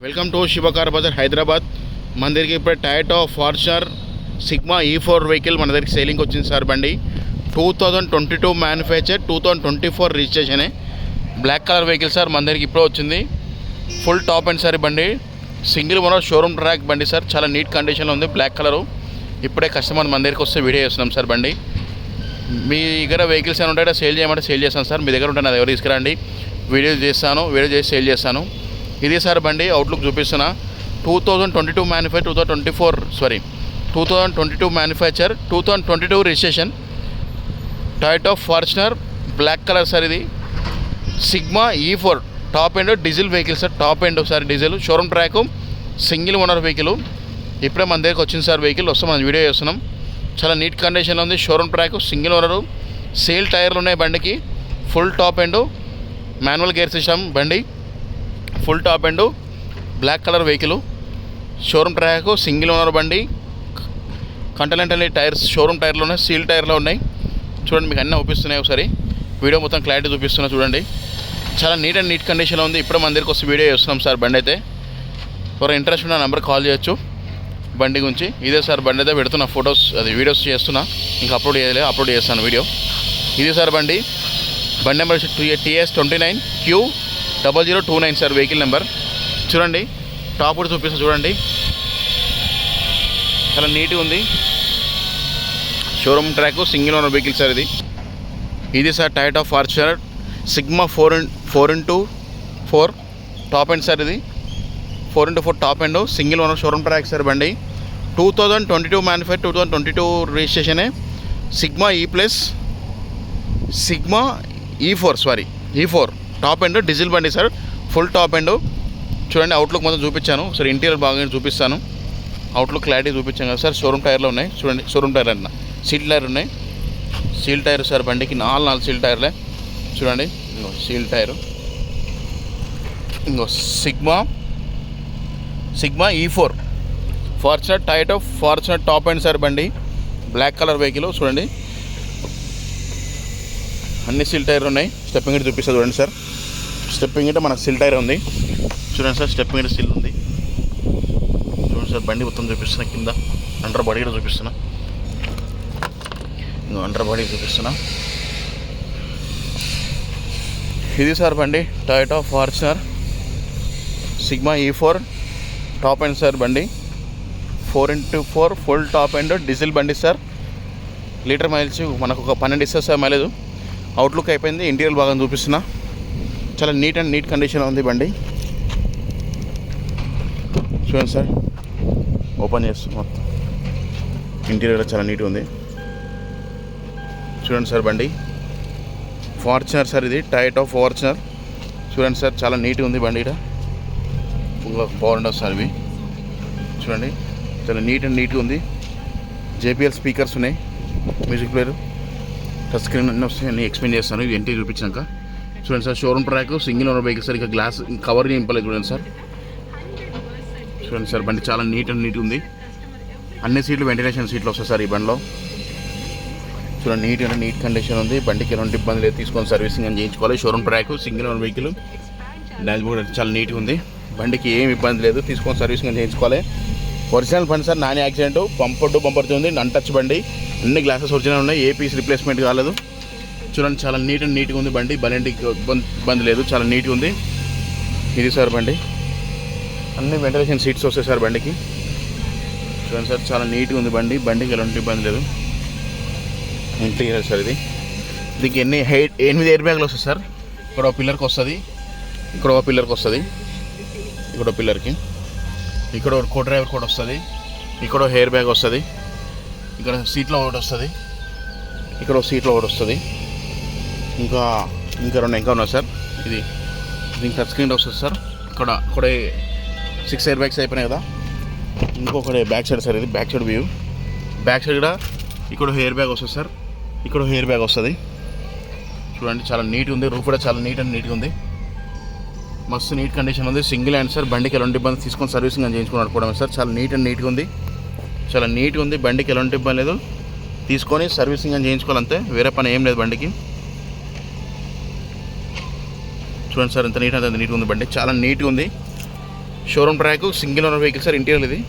Welcome to Shiva car Bazaar Hyderabad. మన దగ్గరికి ఇప్పుడు Toyota Fortuner Sigma E4 vehicle మన దగ్గరికి సేలింగ్ వచ్చింది సార్. బండి 2022 మ్యానుఫ్యాక్చర్, 2024 రిజిస్ట్రేషనే. బ్లాక్ కలర్ వెహికల్ సార్, మన దగ్గరికి ఇప్పుడు వచ్చింది. ఫుల్ టాప్ అండ్ సార్ బండి, సింగిల్ ఓనర్ షోరూమ్ ట్రాక్ బండి సార్. చాలా నీట్ కండిషన్లో ఉంది, బ్లాక్ కలరు. ఇప్పుడే కస్టమర్ మన దగ్గరికి వస్తే వీడియో చేస్తున్నాం సార్. బండి మీ దగ్గర వెహికల్స్ ఏమైనా ఉంటాయో సేల్ చేయమంటే సేల్ చేస్తాను సార్. మీ దగ్గర ఉంటే నా దగ్గర తీసుకురండి, వీడియో చేసి సేల్ చేస్తాను. ఇది సార్ బండి అవుట్లుక్ చూపిస్తున్నా. 2022 manufacture, 2022 manufacture, 2022 registration. Toyota Fortuner black colour sir. ఇది Sigma E4 top end diesel vehicle sir. Top end sir diesel, showroom track, single owner vehicle. ఇప్పుడే మన దగ్గరికి వచ్చింది సార్ వెహికల్. వస్తే మనం వీడియో చేస్తున్నాం. చాలా నీట్ కండిషన్లో ఉంది, షోరూమ్ ట్రాక్, సింగిల్ ఓనరు. సేల్ టైర్లు ఉన్నాయి బండికి. Full top end manual gear system బండి, full top end black colour vehicle, showroom track, single owner బండి. కంటెంటల్ టైర్స్ షోరూమ్ టైర్లు ఉన్నాయి, సీల్ టైర్లో ఉన్నాయి. చూడండి, మీకు అన్నీ చూపిస్తున్నాయి. ఒకసారి వీడియో మొత్తం క్లారిటీ చూపిస్తున్నా చూడండి. చాలా నీట్ అండ్ నీట్ కండిషన్లో ఉంది. ఇప్పుడు మన దగ్గరికి వస్తే వీడియో చేస్తున్నాం సార్. బండి అయితే ఎవరు ఇంట్రెస్ట్ ఉన్న నెంబర్ కాల్ చేయొచ్చు బండి గురించి. ఇదే సార్ బండి అయితే పెడుతున్నా, ఫొటోస్ అది వీడియోస్ చేస్తున్నా, ఇంకా అప్లోడ్ చేస్తాను వీడియో. ఇది సార్ బండి number TS29Q0029 sir vehicle number. చూడండి, టాప్ కూడా చూపిస్తా చూడండి, చాలా నీట్గా ఉంది. Showroom track, single owner vehicle sir. ఇది సార్ Toyota Fortuner Sigma 4x4 top end sir. ఇది 4x4 top end, single owner, showroom track sir బండి. 2022 మ్యానుఫ్యాక్చర్, 2022 రిజిస్ట్రేషనే. Sigma E4 top end diesel బండి సార్. Full top end. చూడండి, outlook మొత్తం చూపించాను sir. Interior బాగా చూపిస్తాను, అవుట్లుక్ క్లారిటీ చూపించాను కదా సార్. షోరూమ్ టైర్లో ఉన్నాయి చూడండి, షోరూమ్ టైర్ అన్న సీల్ టైర్ ఉన్నాయి. సీల్ టైర్ సార్ బండికి, 4 సీల్ టైర్లే చూడండి. ఇంకో సీల్ టైరు, ఇంకో sigma E4 Fortuner, Toyota Fortuner top end sir బండి, బ్లాక్ కలర్ వెహికల్. చూడండి, అన్ని సీల్ టైర్ ఉన్నాయి. స్టెప్పింగ్ గిట్ చూపిస్తుంది చూడండి సార్. స్టెప్పింగ్ గిట్ మనకు సీల్ టైర్ ఉంది చూడండి సార్. స్టెప్పింగ్ గిట్ సీల్ ఉంది చూడండి సార్. బండి మొత్తం చూపిస్తున్నా, కింద అండర్ బాడీ కూడా చూపిస్తున్నా, ఇంకో అండర్ బాడీ చూపిస్తున్నా. ఇది సార్ బండి Toyota Fortuner Sigma E4 top end sir బండి. 4x4 full top end diesel బండి సార్. లీటర్ మైలేజ్ మనకు ఒక 12 ఇస్తుంది సార్ మైలేజ్. అవుట్లుక్ అయిపోయింది, ఇంటీరియర్ బాగా చూపిస్తున్నా. చాలా నీట్ అండ్ నీట్ కండిషన్లో ఉంది బండి. చూడండి సార్, ఓపెన్ చేస్తాం మొత్తం. ఇంటీరియర్ చాలా నీట్గా ఉంది చూడండి సార్. బండి ఫార్చునర్ సార్, ఇది టయోటా ఫార్చునర్. చూడండి సార్, చాలా నీట్గా ఉంది బండి. బాగుండవు సార్ ఇవి చూడండి, చాలా నీట్ అండ్ నీట్గా ఉంది. JBL స్పీకర్స్ ఉన్నాయి, మ్యూజిక్ ప్లేయర్, టచ్ స్క్రీన్ అన్నీ వస్తాయి. అన్నీ ఎక్స్ప్లెయిన్ చేస్తాను ఇది ఏంటి చూపించాక. చూడండి sir, showroom track, single owner vehicle sir. ఇక గ్లాస్ కవర్ నింపలేదు చూడండి సార్. చూడండి సార్, బండి చాలా నీట్ అండ్ నీట్గా ఉంది. అన్ని సీట్లు వెంటిలేషన్ సీట్లు వస్తాయి సార్ ఈ బండిలో. చూడండి, నీట్ అండ్ నీట్ కండిషన్ ఉంది. బండికి ఎలాంటి ఇబ్బంది లేదు, తీసుకొని సర్వీసింగ్ అని చేయించుకోవాలి. Showroom track, single owner vehicle, dashboard చాలా నీట్గా ఉంది. బండికి ఏమి ఇబ్బంది లేదు, తీసుకొని సర్వీసింగ్ అని చేయించుకోవాలి. ఒరిజినల్ బండి sir, non accident, bumper to బంపర్తో ఉంది. అన్టచ్ బండి, అన్ని గ్లాసెస్ ఒరిజినల్ ఉన్నాయి, ఏ పీస్ రీప్లేస్మెంట్ కాలేదు. చూడండి, చాలా నీట్ అండ్ నీట్గా ఉంది బండి. బండికి ఇబ్బంది లేదు, చాలా నీట్గా ఉంది. ఇది సార్ బండి, అన్ని వెంటిలేషన్ సీట్స్ వస్తాయి సార్ బండికి. చూడండి సార్, చాలా నీట్గా ఉంది బండి. బండికి ఎలాంటి ఇబ్బంది లేదు, ఇంటీరియర్ సార్. దీనికి 8 ఎయిర్ బ్యాగ్లు వస్తాయి సార్. ఇక్కడ ఒక పిల్లర్కి వస్తుంది, ఇక్కడ ఒక పిల్లర్కి వస్తుంది, ఇక్కడ ఒక పిల్లర్కి, ఇక్కడ ఒక కో డ్రైవర్ కూడా వస్తుంది, ఇక్కడ ఒక హెయిర్ బ్యాగ్ వస్తుంది, ఇక్కడ సీట్లో ఒకటి వస్తుంది, ఇక్కడ ఒక సీట్లో ఒకటి వస్తుంది, ఇంకా ఉన్నాయి సార్. దీనికి టచ్ స్క్రీన్ వస్తుంది సార్. ఇక్కడ 6 ఎయిర్ బ్యాగ్స్ అయిపోయినాయి కదా. ఇంకొకటి బ్యాక్ సైడ్ సార్, ఇది back side view. Back side కూడా ఇక్కడ హెయిర్ బ్యాగ్ వస్తుంది సార్, ఇక్కడ హెయిర్ బ్యాగ్ వస్తుంది. చూడండి, చాలా నీట్గా ఉంది. రూఫ్ కూడా చాలా నీట్ అండ్ నీట్గా ఉంది, మస్తు నీట్ కండిషన్ ఉంది. Single hand sir. బండికి ఎలాంటి ఇబ్బంది, తీసుకొని సర్వీసింగ్ అని చేయించుకుని నడుపుకోవడం సార్. చాలా నీట్ అండ్ నీట్గా ఉంది, చాలా నీట్గా ఉంది. బండికి ఎలాంటి ఇబ్బంది లేదు, తీసుకొని సర్వీసింగ్ అని చేయించుకోవాలంతే, వేరే పని ఏం లేదు బండికి. చూడండి సార్, ఎంత నీట్గా ఉంది బండి, చాలా నీట్గా ఉంది. Showroom track single owner vehicle sir. Interior ఇది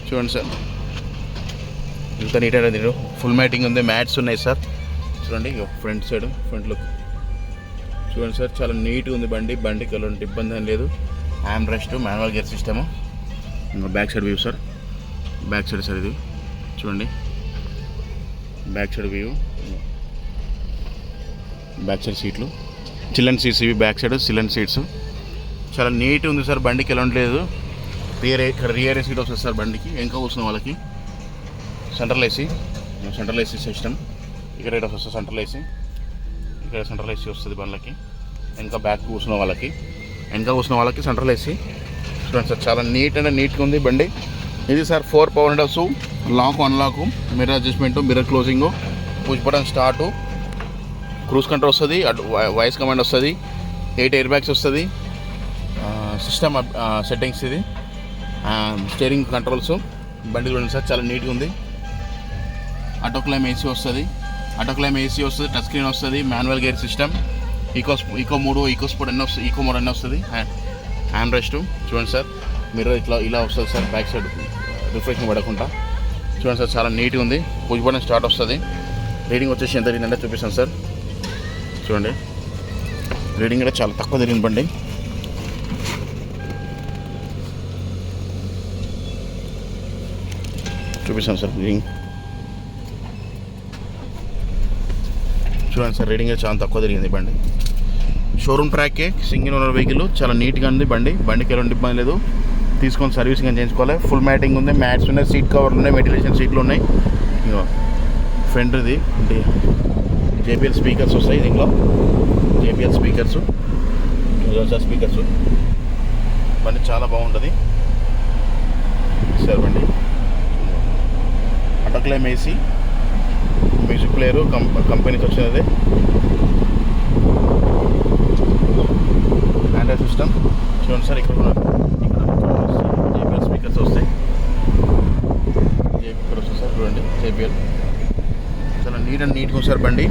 చూడండి సార్, ఇంత నీట్ అనేది. ఫుల్ మ్యాటింగ్ ఉంది, మ్యాట్స్ ఉన్నాయి సార్. చూడండి ఫ్రంట్ సైడ్, ఫ్రంట్ లుక్ చూడండి సార్, చాలా నీట్గా ఉంది బండి. బండికి ఎలాంటి ఇబ్బంది ఏం లేదు. Hand rest, manual gear system. Back side view sir, back side sir ఇది చూడండి, back side view, back side సీట్లు, చిల్లన్ సీట్స్ ఇవి. బ్యాక్ సైడ్ చిల్లన్ సీట్స్ చాలా నీట్ ఉంది సార్. బండికి ఎలాంటి లేదు. రియర్ సీట్ వస్తుంది సార్ బండికి. ఇంకా కూర్చున్న వాళ్ళకి సెంట్రల్ ఏసీ సిస్టమ్. ఇక్కడ వస్తుంది సెంట్రల్ ఏసీ, ఇక్కడ సెంట్రల్ ఏసీ వస్తుంది బండ్లకి. ఇంకా బ్యాక్ కూర్చున్న వాళ్ళకి సెంట్రల్ ఏసీ చూడండి సార్. చాలా నీట్గా ఉంది బండి. ఇది sir 4 power windows, lock unlock, mirror adjustment, mirror closing, push button start, cruise control వస్తుంది, వాయిస్ కమాండ్ వస్తుంది, 8 ఎయిర్ బ్యాగ్స్ వస్తుంది, సిస్టమ్ సెట్టింగ్స్ ఇది, స్టీరింగ్ కంట్రోల్స్. బండి చూడండి సార్, చాలా నీట్గా ఉంది. ఆటో క్లైమ్ ఏసీ వస్తుంది, టచ్ స్క్రీన్ వస్తుంది, manual gear system, eco mode అన్నీ వస్తుంది. హ్యాండ్ రెస్ట్ చూడండి సార్, మిర్రర్ ఇలా వస్తుంది సార్. బ్యాక్ సైడ్ రిఫ్రెషింగ్ పడకుండా చూడండి సార్, చాలా నీట్గా ఉంది. పుష్ బటన్ స్టార్ట్ వస్తుంది. రీడింగ్ వచ్చేసి ఎంత తిరిగిందంటే చూపిస్తాను సార్. చూడండి రీడింగ్ కూడా చాలా తక్కువ తిరిగింది బండి. చూపిస్తాను సార్ రీడింగ్. చూడండి సార్, రీడింగ్ చాలా తక్కువ తిరిగింది బండి. షోరూమ్ ట్రాక్కే, సింగిల్ ఓనర్ వెహికల్, చాలా నీట్గా ఉంది బండి. బండికి ఎలాంటి ఇబ్బంది లేదు. తీసుకొని సర్వీసింగ్ అని చేయించుకోవాలి. ఫుల్ మ్యాటింగ్ ఉంది, మ్యాట్స్ ఉన్నాయి, సీట్ కవర్లు ఉన్నాయి, వెంటిలేషన్ సీట్లు ఉన్నాయి. ఇంకా ఫ్రంట్ ఇది JBL స్పీకర్స్ వస్తాయి దీంట్లో. JBL స్పీకర్స్ బండి చాలా బాగుంటుంది సార్. బండి auto claim AC, music player కంపెనీకి వచ్చినది. ఆండ్రాయిడ్ సిస్టమ్ చూడండి సార్. ఇక్కడ JBL స్పీకర్స్ వస్తాయి. ఇక్కడ వస్తుంది సార్ చూడండి, JBL చాలా నీట్గా ఉంది సార్ బండి.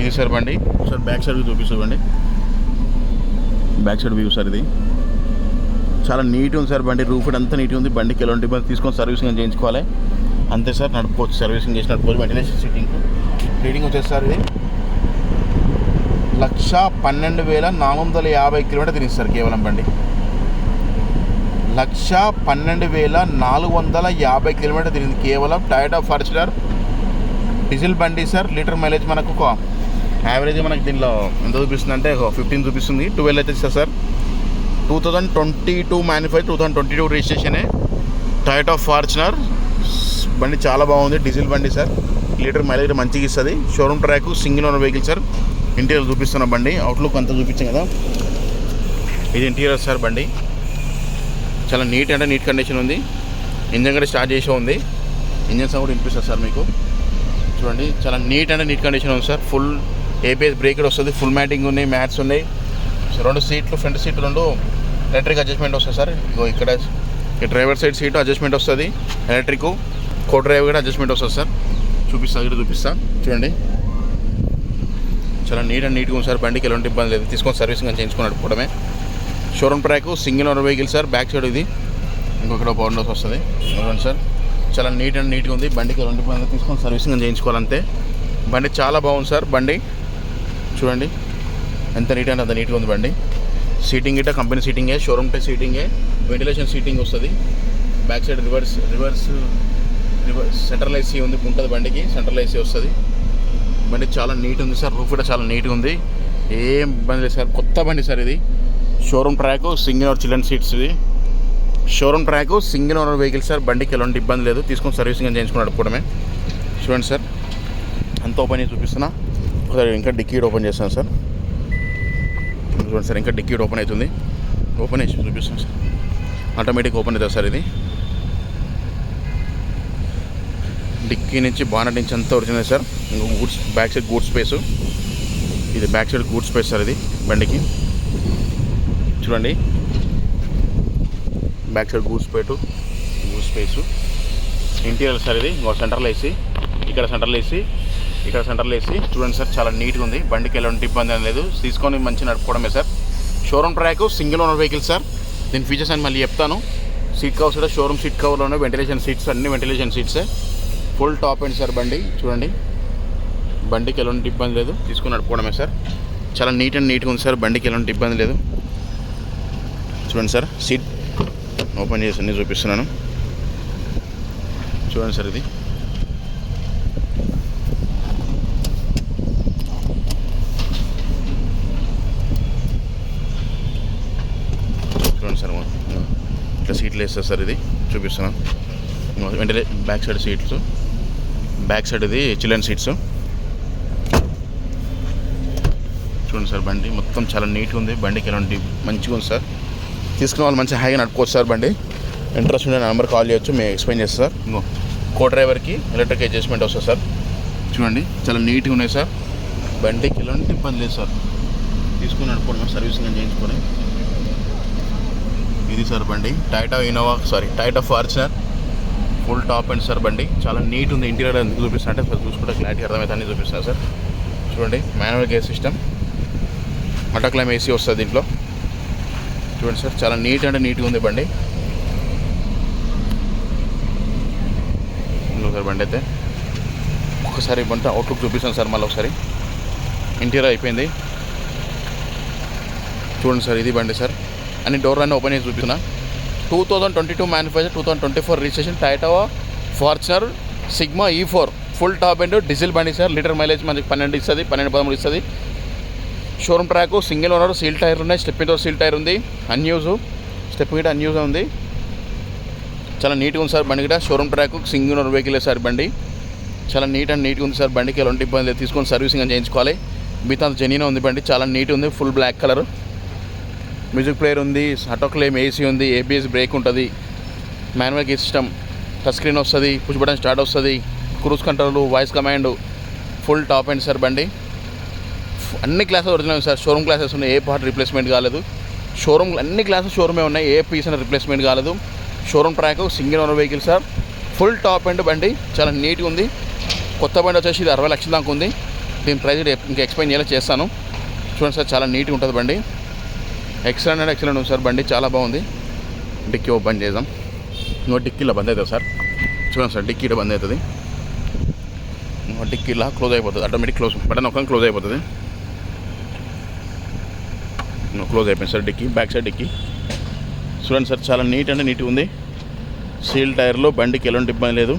ఇది సార్ బండి సార్. బ్యాక్ సైడ్ వ్యూ చూపిస్తుంది బండి, బ్యాక్ సైడ్ వ్యూ సార్. ఇది చాలా నీట్గా ఉంది సార్ బండి. రూఫ్ అంతా నీట్గా ఉంది. బండికి ఎలాంటి ఇబ్బంది, తీసుకొని సర్వీసింగ్ చేయించుకోవాలి అంతే సార్. నడుపుకోవచ్చు, సర్వీసింగ్ చేసి నడుపుకోవచ్చు. Ventilation seating. రీడింగ్ వచ్చేసి సార్ ఇది 1,12,450 కిలోమీటర్ తిరిగింది సార్ కేవలం బండి. 1,12,450 కిలోమీటర్ తిరిగింది కేవలం. టయోటా ఫార్చునర్ డీజిల్ బండి సార్. లీటర్ మైలేజ్ మనకు ఒక యావరేజ్ మనకి దీనిలో ఎంత చూపిస్తుంది అంటే 15 చూపిస్తుంది. 12 అయితే ఇస్తారు సార్. 2022 మ్యానుఫ్యాక్చర్, 2022 రిజిస్ట్రేషనే. టయోటా ఫార్చునర్ బండి చాలా బాగుంది. డీజిల్ బండి సార్. లీటర్ మైలేజ్ మంచిగా ఇస్తుంది. Showroom track, single owner vehicle sir. Interior చూపిస్తున్న బండి. అవుట్లుక్ అంతా చూపించాం కదా, ఇది ఇంటీరియర్ సార్. బండి చాలా నీట్ కండిషన్ ఉంది. ఇంజన్ కూడా స్టార్ట్ చేసి ఉంది. ఇంజన్ సౌండ్ కూడా వినిపిస్తుంది సార్ మీకు. చూడండి చాలా నీట్ కండిషన్ ఉంది సార్. ఫుల్ ABS బ్రేక్ వస్తుంది. ఫుల్ మ్యాటింగ్ ఉన్నాయి, మ్యాట్స్ ఉన్నాయి. 2 సీట్లు, ఫ్రంట్ సీట్లు 2 ఎలక్ట్రిక్ అడ్జస్ట్మెంట్ వస్తుంది సార్. ఇక్కడ డ్రైవర్ సైడ్ సీటు అడ్జస్ట్మెంట్ వస్తుంది, ఎలక్ట్రిక్. కో డ్రైవ్ కూడా అడ్జస్ట్మెంట్ వస్తుంది సార్. చూపిస్తా చూడండి, చాలా నీట్గా ఉంది సార్. బండికి ఎలాంటి ఇబ్బంది లేదు. తీసుకొని సర్వీసింగ్ అని చేయించుకొని నడుపుకోవడమే. Showroom track, single owner vehicle sir. Back side ఇది ఇంకొకటి పవర్ విండోస్ వస్తుంది సార్. చాలా నీట్గా ఉంది. బండికి ఎలాంటి ఇబ్బంది, తీసుకొని సర్వీసింగ్ అని చేయించుకోవాలంతే. బండి చాలా బాగుంది సార్. బండి చూడండి ఎంత నీట్గా ఉంది బండి. సీటింగ్ ఇట్లా కంపెనీ సీటింగే, షోరూమ్ టైప్ సీటింగే, వెంటిలేషన్ సీటింగ్ వస్తుంది. Back side reverse central AC ఉంటుంది బండికి. సెంట్రల్ ఏసీ వస్తుంది. బండి చాలా నీట్ ఉంది సార్. రూఫ్ కూడా చాలా నీట్గా ఉంది. ఏం ఇబ్బంది లేదు సార్. కొత్త బండి సార్ ఇది. Showroom track, single owner children seats. ఇది showroom track, single owner vehicle sir. బండికి ఎలాంటి ఇబ్బంది లేదు. తీసుకొని సర్వీసింగ్ అని చేయించుకుని నడుపుకోవడమే. చూడండి సార్, అంత ఓపెన్ చేసి చూపిస్తున్నా. ఒకసారి ఇంకా డిక్కీ ఓపెన్ చేస్తాను సార్. చూడండి సార్, ఇంకా డిక్కీ ఓపెన్ అవుతుంది. ఓపెన్ చేసి చూపిస్తాను సార్. ఆటోమేటిక్ ఓపెన్ అవుతుంది సార్. ఇది డిక్కీ నుంచి బానట్ నుంచి అంతా ఒరిజినల్ సార్. ఇంకా goods back side goods space. ఇది back side goods space sir. ఇది బండికి చూడండి, back side goods space. Interior sir. ఇది సెంట్రల్ ఏసీ, ఇక్కడ సెంట్రల్ ఏసీ, ఇక్కడ సెంట్రల్ ఏసీ. చూడండి సార్, చాలా నీట్గా ఉంది. బండికి ఎలాంటి ఇబ్బంది అని లేదు. తీసుకొని మంచి నడుపుకోవడమే sir. Showroom track, single owner vehicle sir. దీని ఫీచర్స్ అని మళ్ళీ చెప్తాను. సీట్ కవర్స్ కూడా షోరూమ్ సీట్ కవర్లోనే వెంటిలేషన్ సీట్స్, అన్ని వెంటిలేషన్ సీట్సే. ఫుల్ టాప్ అండ్ సార్ బండి చూడండి. బండికి ఎలాంటి ఇబ్బంది లేదు, తీసుకుని నడుపుకోవడమే సార్. చాలా నీట్గా ఉంది సార్. బండికి ఎలాంటి ఇబ్బంది లేదు. చూడండి సార్, సీట్ ఓపెన్ చేసి అన్నీ చూపిస్తున్నాను. చూడండి సార్, ఇది చూడండి సార్. ఇట్లా సీట్లు వేస్తారు సార్. ఇది చూపిస్తున్నాను. వెంటనే back side seats, back side ఇది చిల్డ్రన్ సీట్స్. చూడండి సార్, బండి మొత్తం చాలా నీట్గా ఉంది. బండికి ఎలాంటి మంచిగా ఉంది సార్. తీసుకున్న వాళ్ళు మంచిగా హాయిగా నడుపుకోవచ్చు సార్. బండి ఇంట్రెస్ట్ ఉండే నెంబర్ కాల్ చేయొచ్చు, మేము ఎక్స్ప్లెయిన్ చేస్తాం సార్. ఇంకో కో డ్రైవర్కి ఎలక్ట్రిక్ అడ్జస్ట్మెంట్ వస్తుంది సార్. చూడండి చాలా నీట్గా ఉన్నాయి సార్. బండికి ఎలాంటి ఇబ్బంది లేదు సార్. తీసుకుని నడుపుకోవడం, సర్వీసింగ్ చేయించుకొని. ఇది సార్ బండి Toyota Fortuner full top and sir. బండి చాలా నీట్ ఉంది. ఇంటీరియర్ ఎందుకు చూపిస్తున్నా అంటే చూసుకుంటే క్లారిటీ అర్థమైతే అన్నీ చూపిస్తాను సార్. చూడండి, మాన్యువల్ గేర్ సిస్టమ్, ఆటోక్లైమ్ ఏసీ వస్తుంది దీంట్లో. చూడండి సార్, చాలా నీట్గా ఉంది బండి. సార్ బండి అయితే ఒకసారి బండి అవుట్లుక్ చూపిస్తాను సార్. మళ్ళీ ఒకసారి ఇంటీరియర్ అయిపోయింది. చూడండి సార్, ఇది బండి సార్. అన్ని డోర్లన్నీ ఓపెన్ చేసి చూపిస్తున్నా. 2022 manufacture, 2024 registration, Toyota Fortuner Sigma E4 full top end diesel బండి సార్. లీటర్ మైలేజ్ మనకి 12 ఇస్తుంది, 12-13 ఇస్తుంది. Showroom track, single owner, seal tyre ఉన్నాయి. స్టెప్పింగ్ డోర్ సీల్ టైర్ ఉంది. అన్యూజ్ స్టెప్ కూడా అన్యూజ్ ఉంది. చాలా నీట్గా ఉంది సార్ బండి కూడా. Showroom track, single owner vehicle sir బండి. చాలా నీట్గా ఉంది సార్. బండికి ఎలాంటి ఇబ్బంది లేదు. తీసుకొని సర్వీసింగ్ అని చేయించుకోవాలి. మిగతా జెన్యూన్ ఉంది బండి. చాలా నీట్ ఉంది. Full black colour. Music player ఉంది, ఆటోక్లైమ్ ఏసీ ఉంది, ABS బ్రేక్ ఉంటుంది, manual gear system, touch screen వస్తుంది, పుష్ బటన్ స్టార్ట్ వస్తుంది, cruise control, voice command, full top and sir బండి. అన్ని glasses original sir. Showroom glasses ఉన్నాయి. ఏ పార్ట్ రీప్లేస్మెంట్ కాలేదు. షోరూమ్ అన్ని క్లాసెస్ షోరూమే ఉన్నాయి. ఏ పీస్ అనేది రీప్లేస్మెంట్ కాలేదు. Showroom track, single owner vehicle sir. Full top end బండి. చాలా నీట్గా ఉంది. కొత్త బండి వచ్చేసి ఇది 60 లక్షల దాకా ఉంది. దీని ప్రైస్ ఇంకా ఎక్స్ప్లెయిన్ చేస్తాను. చూడండి సార్, చాలా నీట్గా ఉంటుంది బండి. ఎక్సలెంట్ ఉంది సార్ బండి. చాలా బాగుంది. డిక్కీ ఓపెన్ చేద్దాం. ఇంకో డిక్కీలో బంద్ అవుతుంది సార్. చూడండి సార్, డిక్కీలో బంద్ అవుతుంది. ఇంకో డిక్కీలా క్లోజ్ అయిపోతుంది. ఆటోమేటిక్ బటన్ ఒక క్లోజ్ అయిపోతుంది. క్లోజ్ అయిపోయింది sir dickey. Back side dickey చూడండి సార్, చాలా నీట్గా ఉంది. సీల్ టైర్లో, బండికి ఎలాంటి ఇబ్బంది లేదు.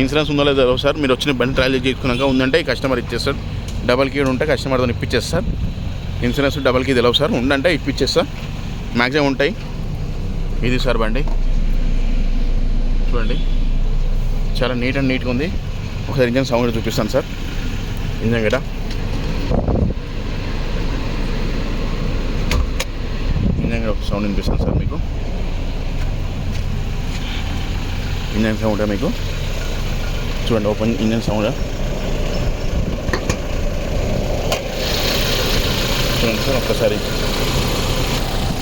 ఇన్సూరెన్స్ ఉందో లేదో సార్ మీరు వచ్చిన బండి ట్రయల్ చేసుకున్నాక ఉందంటే కస్టమర్ ఇచ్చేస్తారు. డబల్ కీ ఉంటే కస్టమర్తో ఇప్పించేస్తారు. ఇన్సూరెన్స్ డబల్ కీ తెలియదు సార్, ఉండంటే ఇప్పించేస్తా. మ్యాక్సిమం ఉంటాయి. ఇది సార్ బండి చూడండి, చాలా నీట్గా ఉంది. ఒకసారి ఇంజన్ సౌండ్ చూపిస్తాను సార్. ఇంజన్ గడ ఒక సౌండ్ వినిపిస్తాను సార్ మీకు. ఇంజన్ సౌండ్ మీకు చూడండి. ఓపెన్ ఇంజన్ సౌండ్ చూడండి సార్. ఒక్కసారి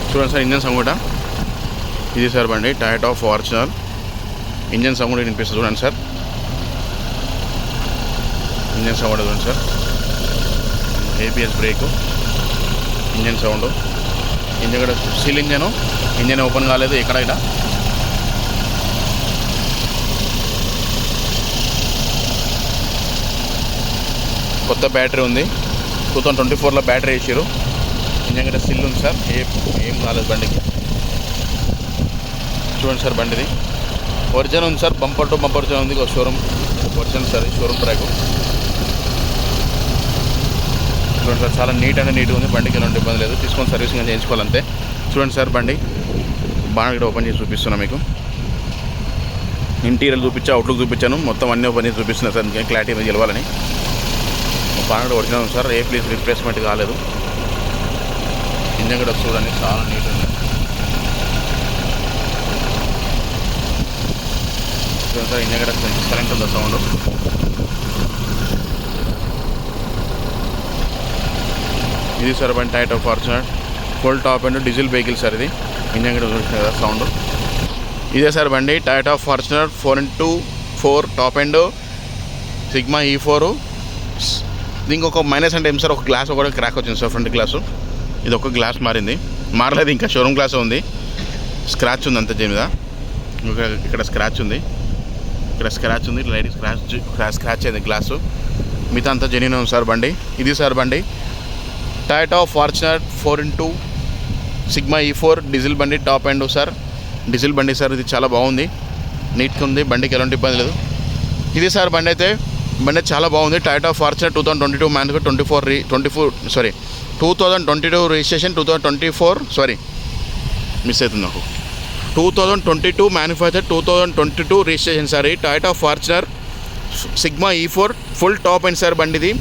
చూడండి సార్, ఇంజన్ సౌండ్. ఇది సార్ బండి టైటా ఫార్చునర్. ఇంజన్ సౌండ్ వినిపిస్తుంది చూడండి సార్. ఇంజన్ సౌండ్ చూడండి sir. ABS brake, engine sound. Engine కూడా సీల్ ఇంజన్ ఓపెన్ కాలేదు ఎక్కడ. కొత్త బ్యాటరీ ఉంది. 2024లో బ్యాటరీ వేసారు. ఇంజన్ కూడా సిల్ ఉంది సార్. ఏం కాలేదు బండికి. చూడండి సార్, బండిది ఒరిజినల్ ఉంది sir. Bumper to bumper original ఉంది. Showroom original sir. Showroom track చూడండి సార్, చాలా నీట్గా ఉంది. బండికి ఎలాంటి ఇబ్బంది లేదు. తీసుకొని సర్వీసింగ్ చేయించుకోవాలంతే. చూడండి సార్, బండి బాగా కూడా ఓపెన్ చేసి చూపిస్తున్నా మీకు. ఇంటీరియర్ చూపించా, అవుట్లుక్ చూపించాను, మొత్తం అన్నీ ఓపెన్ చేసి చూపిస్తున్నా సార్. ఇంకేం క్లారిటీ మీద గెలవాలని. బాగా ఒరిజినల్ ఉంది సార్. ఏ ప్లీజ్ రీప్లేస్మెంట్ కాలేదు. ఇంజన్ కూడా చూడండి, చాలా నీట్ ఉంది. చూడండి సార్, ఇంజన్ కూడా కొంచెం కరెంట్ ఉంది సౌండ్. ఇది సార్ బండి Toyota Fortuner full top end diesel vehicle sir. ఇది ఇంజన్ కూడా చూసిన కదా సౌండ్. ఇదే సార్ బండి Toyota Fortuner 4x4 top end Sigma E4. దీనికి ఒక మైనస్ అంటే ఏం సార్, ఒక గ్లాస్ ఒకటి క్రాక్ వచ్చింది సార్. ఫ్రంట్ గ్లాసు ఇది ఒక గ్లాస్ మారింది, మారలేదు ఇంకా. షోరూమ్ గ్లాస్ ఉంది. స్క్రాచ్ ఉంది అంతే దీని మీద. ఇక్కడ స్క్రాచ్ ఉంది, లైట్ స్క్రాచ్ అయింది గ్లాసు. మిగతా అంతా జెన్యూన్ ఉంది సార్ బండి. ఇది సార్ బండి Toyota Fortuner 4x2 sigma E4 diesel బండి, టాప్ ఎండ్ సార్. డీజిల్ బండి సార్, ఇది చాలా బాగుంది, నీట్గా ఉంది, బండికి ఎలాంటి ఇబ్బంది లేదు. ఇది సార్ బండి అయితే చాలా బాగుంది. Toyota Fortuner 2022 manufacture 2022 registration 2024 miss అవుతుంది నాకు. 2022 manufacture 2022 registration sir. Toyota Fortuner Sigma E4 full top and sir బండి. ఇది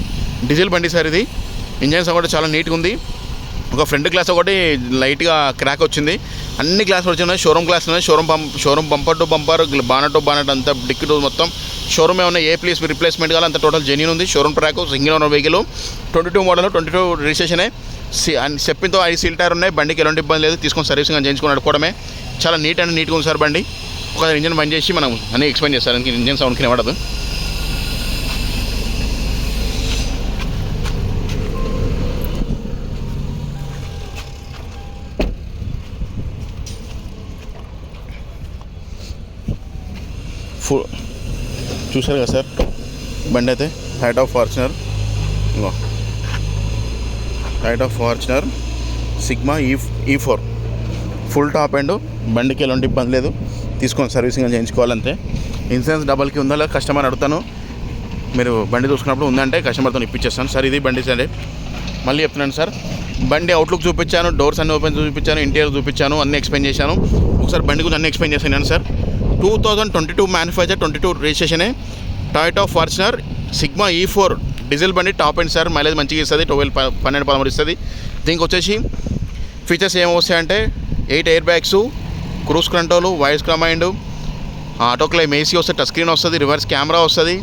డీజిల్ బండి సార్. ఇది ఇంజన్స్ కూడా చాలా నీట్గా ఉంది. ఒక ఫ్రంట్ గ్లాస్ ఒకటి లైట్గా క్రాక్ వచ్చింది. అన్ని గ్లాసులు వచ్చినాయి, షోరూమ్ గ్లాస్ ఉన్నాయి. Showroom bumper to bumper, bonnet to bonnet అంతా డిక్కి మొత్తం షోరూమే ఉన్నాయి. ఏ ప్లీస్ రిప్లేస్మెంట్ కావాలి అంత టోటల్ జెన్యూన్ ఉంది. Showroom track, single owner vehicle, 22 model, 22 రిజిస్ట్రేషనే. చెప్పింతో 5 సీల్ టైర్ ఉన్నాయి. బండికి ఎలాంటి ఇబ్బంది లేదు. తీసుకొని సర్వీసింగ్ అని చేయించుకొని నడుపుకోవడమే. చాలా నీట్గా ఉంది సార్ బండి. ఒక ఇంజన్ బంద్ చేసి మనం అన్నీ ఎక్స్ప్లెయిన్ చేస్తారు, ఎందుకంటే ఇంజన్ సౌండ్కి నిలబడదు. చూసారు కదా సార్ బండి అయితే Toyota Fortuner Sigma E4 full top and బండికి ఎలాంటి ఇబ్బంది లేదు. తీసుకొని సర్వీసింగ్ చేయించుకోవాలంతే. ఇన్సూరెన్స్ డబల్కి ఉందా లేదా కస్టమర్ అడుగుతాను. మీరు బండి చూసుకున్నప్పుడు ఉందంటే కస్టమర్తో ఇప్పించేస్తాను సార్. ఇది బండి సరే మళ్ళీ చెప్తున్నాను సార్. బండి అవుట్లుక్ చూపించాను, డోర్స్ అన్ని ఓపెన్ చూపించాను, ఇంటీరియర్ చూపించాను, అన్నీ ఎక్స్ప్లెయిన్ చేశాను. ఒకసారి బండి గురించి అన్నీ ఎక్స్ప్లెయిన్ చేశాను సార్. 2022 మ్యానుఫ్యాక్చర్ 22 రిజిస్ట్రేషనే. Toyota Fortuner Sigma E4 diesel బండి, టాప్ అండ్ సార్. మైలేజ్ మంచిగా ఇస్తుంది, 12-13 ఇస్తుంది. దీనికి వచ్చేసి ఫీచర్స్ ఏమి వస్తాయంటే 8 air bags, cruise control, voice command, auto claim AC వస్తుంది, టచ్ స్క్రీన్ వస్తుంది, రివర్స్ కెమెరా వస్తుంది.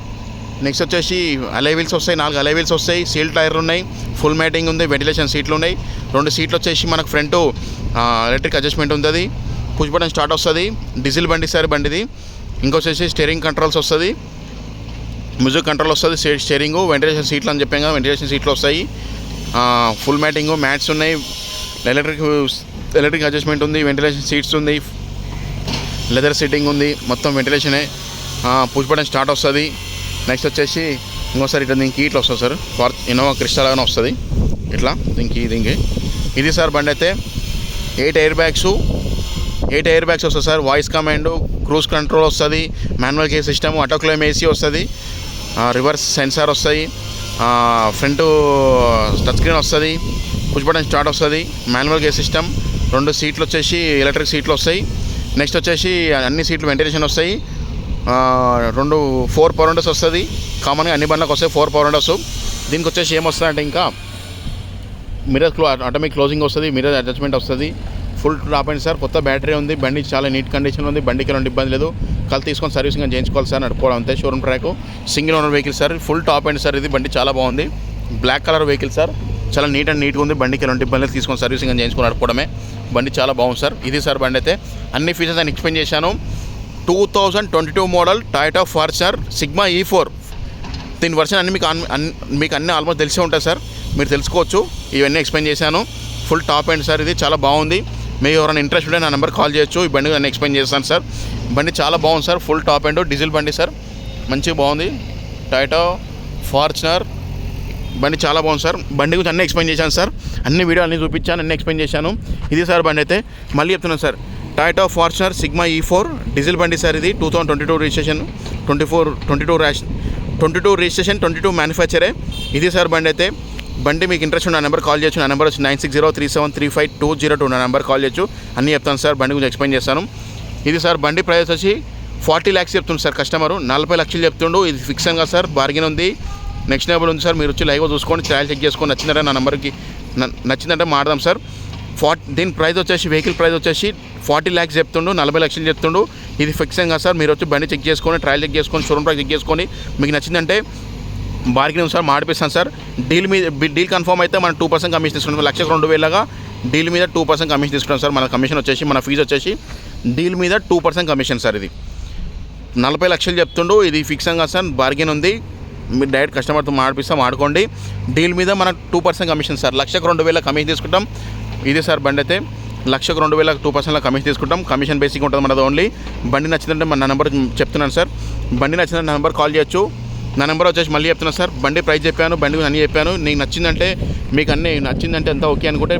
నెక్స్ట్ వచ్చేసి అలై వీల్స్ వస్తాయి, 4 అలై వీల్స్ వస్తాయి, సీల్ టైర్లు ఉన్నాయి, ఫుల్ మ్యాటింగ్ ఉంది, వెంటిలేషన్ సీట్లు ఉన్నాయి. 2 సీట్లు వచ్చేసి మనకు ఫ్రంట్ ఎలక్ట్రిక్ అడ్జస్ట్మెంట్ ఉంటుంది, పుష్ బటన్ స్టార్ట్ వస్తుంది. డీజిల్ బండి సార్ బండిది. ఇంకొచ్చేసి స్టీరింగ్ కంట్రోల్స్ వస్తుంది, మ్యూజిక్ కంట్రోల్ వస్తుంది, స్టీరింగు, వెంటిలేషన్ సీట్లు అని చెప్పాం కదా, వెంటిలేషన్ సీట్లు వస్తాయి, ఫుల్ మ్యాటింగు, మ్యాట్స్ ఉన్నాయి, ఎలక్ట్రిక్ అడ్జస్ట్మెంట్ ఉంది, వెంటిలేషన్ సీట్స్ ఉంది, లెదర్ సీటింగ్ ఉంది, మొత్తం వెంటిలేషనే. పుష్ బటన్ స్టార్ట్ వస్తుంది. నెక్స్ట్ వచ్చేసి ఇంకోసారి ఇట్లా దీనికి ఇట్లా వస్తుంది సార్, ఇన్నోవా క్రిస్టా లాగానే వస్తుంది ఇట్లా దీనికి. ఇది సార్ బండి అయితే 8 ఎయిర్ బ్యాగ్స్ వస్తుంది sir. Voice command, cruise control వస్తుంది, manual gear system, auto claim AC వస్తుంది, రివర్స్ సెన్సార్ వస్తాయి, ఫ్రంట్ టచ్ స్క్రీన్ వస్తుంది, పుష్ బటన్ స్టార్ట్ వస్తుంది, మాన్యువల్ గేర్ సిస్టమ్, 2 సీట్లు వచ్చేసి ఎలక్ట్రిక్ సీట్లు వస్తాయి. నెక్స్ట్ వచ్చేసి అన్ని సీట్లు వెంటిలేషన్ వస్తాయి. 4 పవర్ విండోస్ వస్తుంది. కామన్గా అన్ని బండ్లకు వస్తాయి 4 పవర్ విండోస్. దీనికి వచ్చేసి ఏమొస్తుందంటే ఇంకా మిర్రర్ ఆటోమేటిక్ క్లోజింగ్ వస్తుంది, మిర్రర్ అడ్జస్ట్మెంట్ వస్తుంది, ఫుల్ టాప్ అండ్ సార్. కొత్త బ్యాటరీ ఉంది, బండి చాలా నీట్ కండిషన్ ఉంది, బండికి ఎలాంటి ఇబ్బంది లేదు. కళ్ళు తీసుకొని సర్వీసింగ్ చేయించుకోవాలి సార్, నడుపుకోవడం అంతే. Showroom track, single owner vehicle sir, full top and sir. ఇది బండి చాలా బాగుంది, బ్లాక్ కలర్ వెహికల్ సార్, చాలా నీట్గా ఉంది, బండికి ఎలాంటి ఇబ్బంది లేదు. తీసుకొని సర్వీసింగ్ చేయించుకొని నడుపుకోవడమే. బండి చాలా బాగుంది సార్. ఇది సార్ బండి అయితే అన్ని ఫీచర్స్ అని ఎక్స్ప్లెయిన్ చేశాను. 2022 model Toyota Fortuner Sigma E4. దీని వర్షన్ అన్ని మీకు అన్నీ ఆల్మోస్ట్ తెలిసే ఉంటాయి సార్, మీరు తెలుసుకోవచ్చు. ఇవన్నీ ఎక్స్ప్లెయిన్ చేశాను. ఫుల్ టాప్ అండ్ సార్, ఇది చాలా బాగుంది. మీరు ఎవరైనా ఇంట్రెస్ట్ ఉంటే నా నెంబర్ కాల్ చేయొచ్చు. ఈ బండి అన్నీ ఎక్స్ప్లెయిన్ చేస్తాను సార్. బండి చాలా బాగుంది sir, full top end diesel బండి సార్, మంచిగా బాగుంది. టయోటా ఫార్చునర్ బండి చాలా బాగుంది సార్. బండి గురించి అన్నీ ఎక్స్ప్లెయిన్ చేశాను సార్, అన్ని వీడియో అన్నీ చూపించాను, అన్నీ ఎక్స్ప్లెయిన్ చేశాను. ఇది సార్ బండి అయితే మళ్ళీ చెప్తున్నాను sir. Toyota Fortuner Sigma E4 diesel బండి సార్. ఇది 2022 రిజిస్ట్రేషన్, 22 రిజిస్ట్రేషన్, 22 మ్యానుఫ్యాక్చరే. ఇది సార్ బండి అయితే. బండి మీకు ఇంట్రెస్ట్ ఉన్న నెంబర్ కాల్ చేయొచ్చు. నా నెంబర్ వచ్చి 9603735202. నా నెంబర్ కాల్ చేయొచ్చు, అన్నీ చెప్తాను సార్, బండి గురించి ఎక్స్ప్లెయిన్ చేస్తాను. ఇది సార్ బండి ప్రైస్ వచ్చి 40 lakhs చెప్తుంది సార్ కస్టమరు, 40 లక్షలు చెప్తుండు. ఇది ఫిక్స్గా సార్, బార్గెన్ ఉంది, నెక్స్ట్ నెంబర్ ఉంది సార్. మీరు వచ్చి లైవ్గా చూసుకోండి, ట్రయల్ చెక్ చేసుకొని నచ్చిందంటే నా నెంబర్కి నచ్చిందంటే మాడదాం సార్. దీని ప్రైస్ వచ్చేసి వెహికల్ ప్రైస్ వచ్చేసి 40 lakhs చెప్తుండు, 40 లక్షలు చెప్తుండు. ఇది ఫిక్స్గా సార్. మీరు వచ్చి బండి చెక్ చేసుకొని, ట్రయల్ చెక్ చేసుకొని, షోరూమ్ ప్రైస్ చెక్ చేసుకొని, మీకు నచ్చిందంటే బార్గెన్ సార్, మాడిపిస్తాను సార్. డీల్ కన్ఫర్మ్ అయితే మనం 2% కమిషన్ తీసుకుంటాం. 1,02,000 డీల్ మీద 2% కమిషన్ తీసుకుంటాం సార్. మన కమిషన్ వచ్చేసి, మన ఫీజు వచ్చేసి డీల్ మీద 2% కమిషన్ సార్. ఇది 40 లక్షలు చెప్తుండు. ఇది ఫిక్స్గా సార్, బార్గెన్ ఉంది. మీరు డైరెక్ట్ కస్టమర్తో మాడుకోండి. డీల్ మీద మన 2% కమిషన్ సార్. 1,02,000 కమిషన్ తీసుకుంటాం. ఇది సార్ బండి అయితే లక్షకు 2,000 2% కమిషన్ తీసుకుంటాం. కమిషన్ బేసిక్ ఉంటుంది మనది. ఓన్లీ బండి నచ్చిందంటే నా నెంబర్ చెప్తున్నాను సార్. బండి నచ్చిందంటే నా నెంబర్ కాల్ చేయొచ్చు. నా నెంబర్ వచ్చేసి మళ్ళీ చెప్తున్నాను సార్. బండి ప్రైస్ చెప్పాను, బండి అన్నీ చెప్పాను. నీకు నచ్చిందంటే, మీకు అన్నీ నచ్చిందంటే అంతా ఓకే అనుకుంటే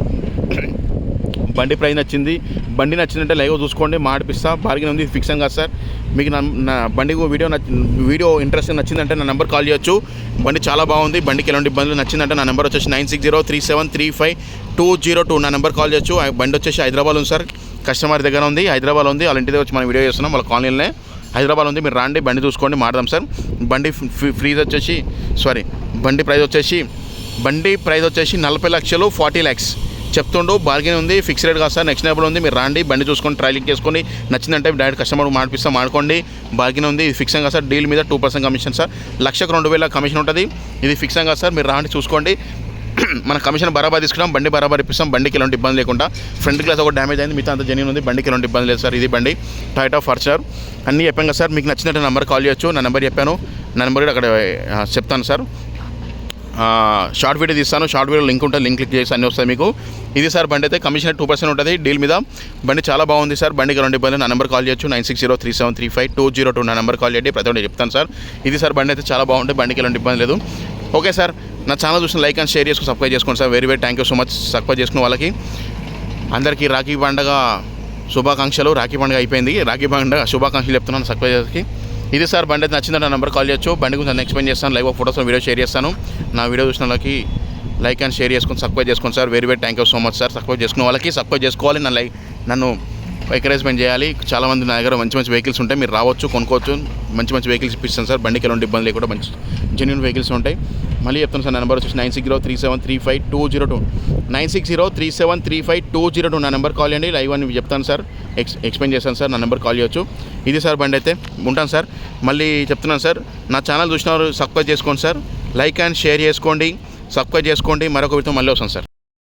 బండి ప్రైస్ నచ్చింది, బండి నచ్చిందంటే లైవ్ చూసుకోండి, మాడిపిస్తా. బార్గెన్ ఉంది, ఫిక్స్ అని కాదు సార్. మీకు నా బండి వీడియో ఇంట్రెస్ట్ నచ్చిందంటే నా నెంబర్ కాల్ చేయొచ్చు. బండి చాలా బాగుంది, బండికి ఎలాంటి ఇబ్బందులు నచ్చిందంటే నా నెంబర్ వచ్చేసి 9603735202. నా నెంబర్ కాల్ చేయొచ్చు. బండి వచ్చేసి హైదరాబాద్ ఉంది సార్, కస్టమర్ దగ్గర ఉంది, హైదరాబాద్ ఉంది. వాళ్ళ ఇంటి దగ్గర వచ్చి మనం వీడియో చేస్తున్నాం, వాళ్ళ కాలనీలోనే హైదరాబాద్ ఉంది. మీరు రాండి, బండి చూసుకోండి, మాడదాం సార్. బండి ప్రైస్ వచ్చేసి 40 లక్షలు 40 lakhs చెప్తుండు. బార్గెన్ ఉంది, ఫిక్స్ రేట్ కాదు సార్, నెక్స్ట్ నెంబర్ ఉంది. మీరు రాండి, బండి చూసుకొని ట్రైలింగ్ చేసుకొని నచ్చిందంటే డైరెక్ట్ కస్టమర్ మాడుకోండి. బార్గెన్ ఉంది, ఇది ఫిక్స్ కాదు సార్. డీల్ మీద 2% కమిషన్ సార్. లక్షకు 2,000 కమిషన్ ఉంటుంది. ఇది ఫిక్స్ కాదు సార్. మీరు రాండి, చూసుకోండి. మన కమిషన్ బరాబర్ తీసుకుంటాం, బండి బరాబర్ ఇప్పిస్తాం. బండికి ఎలాంటి ఇబ్బంది లేకుండా. ఫ్రంట్ గ్లాస్ ఒక డ్యామేజ్ అయింది, మిగతా అంత జెన్యూన్ ఉంది. బండికి ఎలాంటి ఇబ్బంది లేదు సార్. ఇది బండి టొయోటా ఫార్చునర్ అన్నీ చెప్పాం కదా సార్. మీకు నచ్చినట్టు నెంబర్ కాల్ చేయొచ్చు. నా నెంబర్ చెప్పాను, నా నెంబర్ కూడా అక్కడ చెప్తాను సార్. షార్ట్ వీడియో తీస్తాను, షార్ట్ వీడియో లింక్ ఉంటుంది, లింక్ క్లిక్ చేసి అన్నీ వస్తాయి మీకు. ఇది సార్ బండి అయితే కమిషన్ 2% ఉంటుంది డీల్ మీద. బండి చాలా బాగుంది సార్. బండికి ఎలాంటి ఇబ్బంది. నా నెంబర్ కాల్ చేయొచ్చు. 9603735202. నా నెంబర్ కాల్ చేయండి, ప్రతి ఒక్కటి చెప్తాను సార్. ఇది సార్ బండి అయితే చాలా బాగుంటుంది, బండికి ఎలాంటి ఇబ్బంది లేదు. ఓకే సార్, నా ఛానల్ చూసిన లైక్ అండ్ షేర్ చేసుకుని సబ్స్క్రైబ్ చేసుకోండి sir. Very thank you so much. Subscribe చేసుకున్న వాళ్ళకి అందరికీ రాఖీ పండుగ శుభాకాంక్షలు. రాఖీ పండుగ అయిపోయింది, రాఖీ పండుగ శుభాకాంక్షలు చెప్తున్నాను సబ్స్క్రైబర్స్కి. ఇది సార్ బండి అయితే నచ్చిందంటే నా నెంబర్ కాల్ చేయొచ్చు. బండి గురించి నేను ఎక్స్ప్లెయిన్ చేస్తాను, లైవ్ ఫోటోస్ వీడియో షేర్ చేస్తాను. నా వీడియో చూసిన వాళ్ళకి లైక్ అండ్ షేర్ చేసుకుని సబ్స్క్రైబ్ చేసుకోండి sir. Very thank you so much sir. Subscribe చేసుకున్న వాళ్ళకి సబ్స్క్రైబ్ చేసుకోవాలి. నన్ను ఎంకరేజ్మెంట్ చేయాలి. చాలామంది నా దగ్గర మంచి వెహికల్స్ ఉంటాయి, మీరు రావచ్చు, కొనుక్కోవచ్చు. మంచి వెహికల్స్ ఇప్పిస్తాను సార్. బండికి ఎలాంటి ఇబ్బంది లేకుండా మంచి జెన్యూన్ వెహికల్స్ ఉంటాయి. మళ్ళీ చెప్తాను సార్. నా నెంబర్ వచ్చేసి 9603735202. 9603735202. నా నెంబర్ కాల్ చేయండి, లైవ్ అని చెప్తాను సార్, ఎక్స్ప్లెయిన్ చేస్తాను సార్. నా నెంబర్ కాల్ చేయొచ్చు. ఇది సార్ బండి అయితే ఉంటాను సార్. మళ్ళీ చెప్తున్నాను సార్, నా ఛానల్ చూసిన వారు సబ్స్క్రైబ్ చేసుకోండి సార్. లైక్ అండ్ షేర్ చేసుకోండి, సబ్స్క్రైబ్ చేసుకోండి. మరొక వీడితో మళ్ళీ వస్తాను సార్.